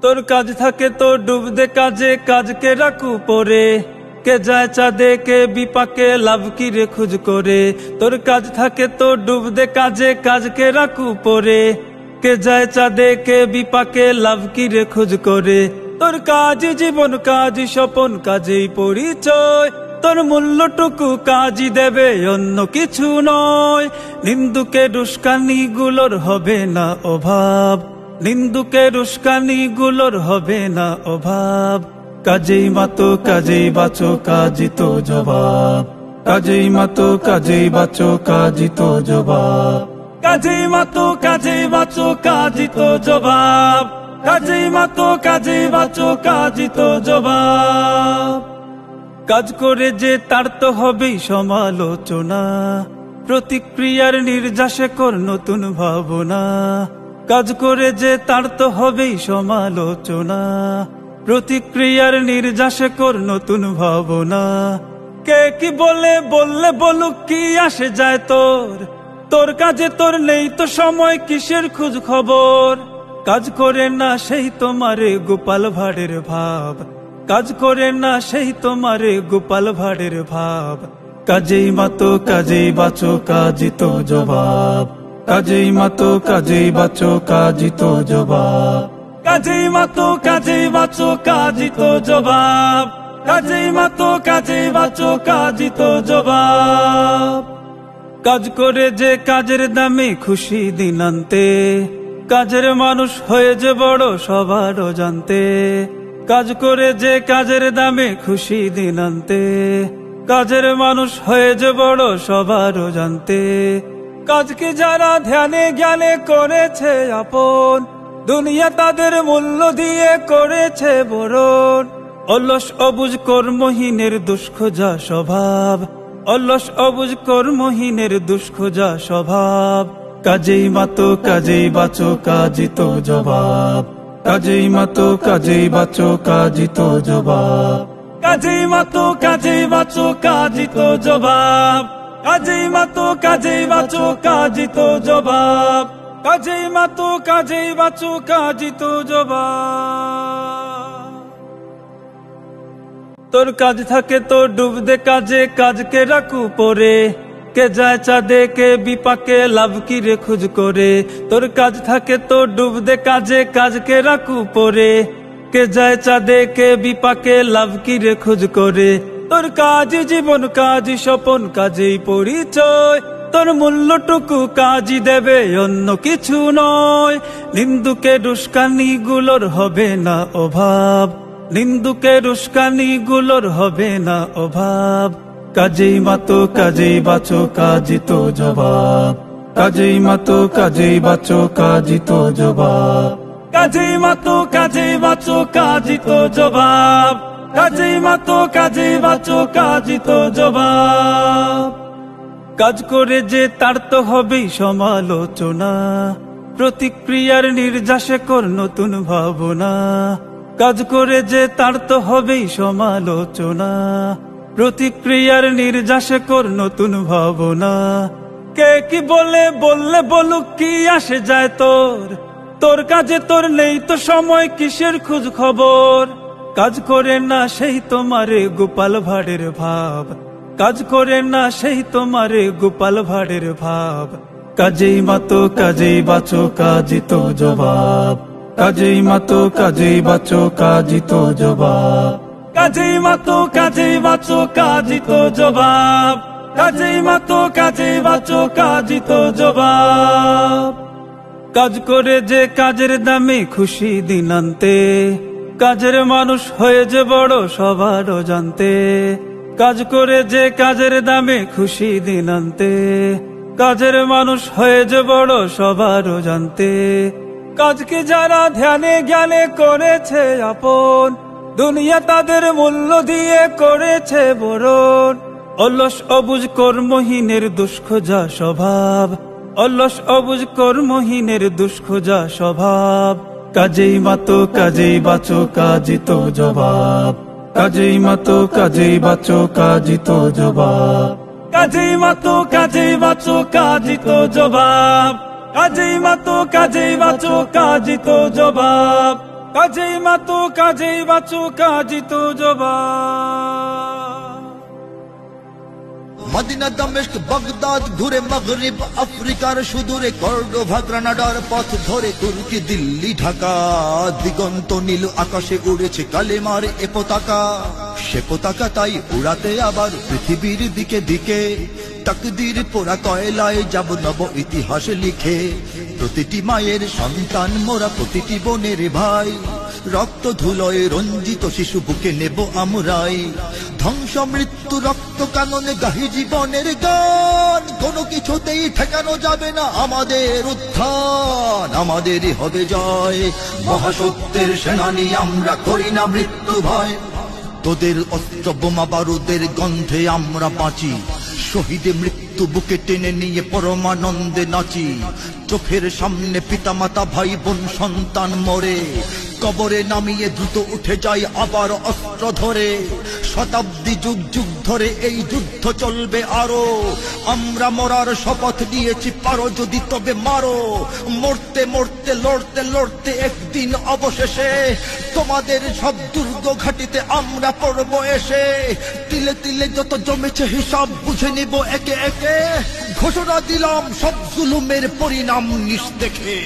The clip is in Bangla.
তোর কাজ থাকে তো ডুব দে কাজে, কাজকে রাখু পরে। কে যায় চাঁদে কে বিপাকে, লাভ কি রে খুঁজ করে। তোর কাজ থাকে তো ডুব দে কাজে, কাজকে রাখু পরে। কে যায় চাঁদে কে বিপাকে, লাভ কি রে খোঁজ করে। তোর কাজ জীবন, কাজ স্বপন, কাজেই পরিচয়। তোর মূল্যটুকু কাজই দেবে, অন্য কিছু নয়। নিন্দুকের উস্কানি গুলোর হবে না অভাব, নিন্দুকের উস্কানি গুলোর হবে না অভাব। কাজেই মাতো কাজেই বাঁচো, কাজই তো জবাব। কাজেই মাতো কাজেই বাঁচো, কাজই তো জবাব। কাজেই মাতো কাজেই বাঁচো, কাজই তো জবাব। কাজেই মাতো কাজেই বাঁচো, কাজই তো জবাব। কাজ করে যে তার তো হবেই সমালোচনা, প্রতিক্রিয়ার নির্যাসে কর নতুন ভাবনা। কাজ করে যে তার তো হবেই সমালোচনা, প্রতিক্রিয়ার নির্যাসে কর নতুন ভাবনা। কে কি বলে বললে বলুক, কি আসে যায় তোর। তোর কাজে তোর নেই তো সময়, কিসের খোঁজ খবর। কাজ করে না সেই তোমারে গোপাল ভাড়ের ভাব, কাজ করে না সেই তোমারে গোপাল ভাড়ের ভাব। কাজেই মাতো কাজেই বাঁচো, কাজই তো জবাব। কাজেই মাতো কাজেই বাঁচো, কাজই তো জবাব। কাজেই মাতো কাজেই বাঁচো, কাজই তো জবাব। কাজেই মাতো কাজেই বাঁচো, কাজই তো জবাব। কাজ করে যে কাজের দামে খুশি দিন আনতে, কাজের মানুষ হয়ে যে বড় সবারও জানতে। কাজ করে যে কাজের দামে খুশি দিন আনতে, কাজের মানুষ হয়ে যে বড় সবারও জানতে। কাজকে যারা ধ্যানে জ্ঞানে করেছে আপন, দুনিয়া তাদের মূল্য দিয়ে করেছে বরণ। অলস অবুঝ কর্মহীনের দুষ্খোজা স্বভাব, অলস অবুঝ কর্মহীনের দুষ্খোজা স্বভাব। কাজেই মাতো কাজেই বাঁচো, কাজই তো জবাব। কাজেই মাতো কাজেই বাঁচো, কাজই তো জবাব। কাজেই মাতো কাজেই বাঁচো, কাজই তো জবাব। কাজেই মাতো কাজেই বাঁচো, কাজই তো জবাব। কাজেই মাতো কাজেই বাঁচো, কাজই তো জবাব। তোর কাজ থাকে তো ডুব দে কাজে, কাজকে রাখু পরে। কে যায় চাঁদে কে বিপাকে, লাভ কি রে খোঁজ করে। তোর কাজ থাকে তো ডুব দে কাজে, কাজকে রাখু পরে। কে যায় চাঁদে কে বিপাকে, লাভ কি রে খোঁজ করে। তোর কাজ জীবন, কাজ স্বপন, কাজেই পরিচয়। তোর মূল্যটুকু কাজই দেবে, অন্য কিছু নয়। নিন্দুকের উস্কানি গুলোর হবে না অভাব, নিন্দুকের উস্কানি গুলোর হবে না অভাব। কাজেই মাতো কাজেই বাঁচো, কাজই তো জবাব। কাজেই মাতো কাজেই বাঁচো, কাজই তো জবাব। কাজেই মাতো কাজেই বাঁচো, কাজই তো জবাব। কাজেই মাতো কাজেই বাঁচো, কাজই তো জবাব। কাজ করে যে তার তো হবেই সমালোচনা, প্রতিক্রিয়ার নির্যাসে কর নতুন ভাবনা। কাজ করে যে তার তো হবেই সমালোচনা, প্রতিক্রিয়ার নির্যাসে কর নতুন ভাবনা। কে কি বলে বললে বলুক, কি আসে যায় তোর। তোর কাজে তোর নেই তো সময়, কিসের খোঁজ খবর। কাজ করে না সেই তোমারে গোপাল ভাড়ের ভাব, কাজ করে না সেই তোমারে গোপাল ভাড়ের ভাব। কাজেই মাতো কাজেই বাঁচো, কাজই তো জবাব। কাজেই মাতো কাজেই বাঁচো, কাজই তো জবাব। কাজেই মাতো কাজেই বাঁচো, কাজই তো জবাব। কাজেই মাতো কাজেই বাঁচো, কাজই তো জবাব। কাজ করে যে কাজের দামে খুশি দিন আনতে, কাজের মানুষ হয়ে যে বড় সবারও জানতে। কাজ করে যে কাজের দামে খুশি দিন আনতে, কাজের মানুষ হয়ে যে বড় সবারও জানতে। কাজকে যারা ধ্যানে জ্ঞানে করেছে আপন, দুনিয়া তাদের মূল্য দিয়ে করেছে বরণ। অলস অবুঝ কর্মহীনের দুষ্খোজা স্বভাব, অলস অবুঝ কর্মহীনের দুষ্খোজা স্বভাব। কাজেই মাতো কাজেই বাঁচো, কাজই তো জবাব। কাজেই মাতো কাজেই বাঁচো, কাজই তো জবাব। কাজেই মাতো কাজেই বাঁচো, কাজই তো জবাব। কাজেই মাতো কাজেই বাঁচো, কাজই তো জবাব। কাজেই মাতো কাজেই বাঁচো কাজই তো জবান। মদিনা দামেস্ক বাগদাদ ঘুরে মাগরিব আফ্রিকার সুদূরে কর্ডোভা গ্রানাডার পথ ধরে তুর্কি দিল্লি ঢাকা দিগন্ত নীল আকাশে উড়েছে কালেমার এ পতাকা। সে পতাকা তাই উড়াতে আবার পৃথিবীর দিকে দিকে তাকদীর পোড়া কয়লায় যাব নব ইতিহাস লিখে। প্রতিটি মায়ের সন্তান মোরা প্রতিটি বোনের ভাই রক্ত ধুলোয় রঞ্জিত শিশু বুকে নেব আমরাই। ধ্বংস মৃত্যু রক্ত কাননে গাহি জীবনের গান কোনো কিছুতেই ঠেকানো যাবে না আমাদের উত্থান আমাদেরই হবে জয়। মহাসত্যের সেনানী আমরা করি না মৃত্যু ভয়। তোদের অস্ত্র বোমা বারুদের গন্ধে আমরা বাঁচি শহীদে মৃত্যু বুকে টেনে নিয়ে পরমানন্দে নাচি। চোখের সামনে পিতামাতা ভাই বোন সন্তান মরে কবরে নামিয়ে দ্রুত উঠে যায় আবার অস্ত্র ধরে। শতাব্দী যুগ যুগ ধরে এই যুদ্ধ চলবে আরো আমরা মরার শপথ নিয়েছি পারো যদি তবে মারো। মরতে মরতে লড়তে লড়তে একদিন অবশেষে তোমাদের সব দুর্গ ঘাটিতে আমরা পড়বো এসে। তিলে তিলে যত জমেছে হিসাব বুঝে নিব একে একে ঘোষণা দিলাম সব জুলুমের পরিণাম নিজ দেখে।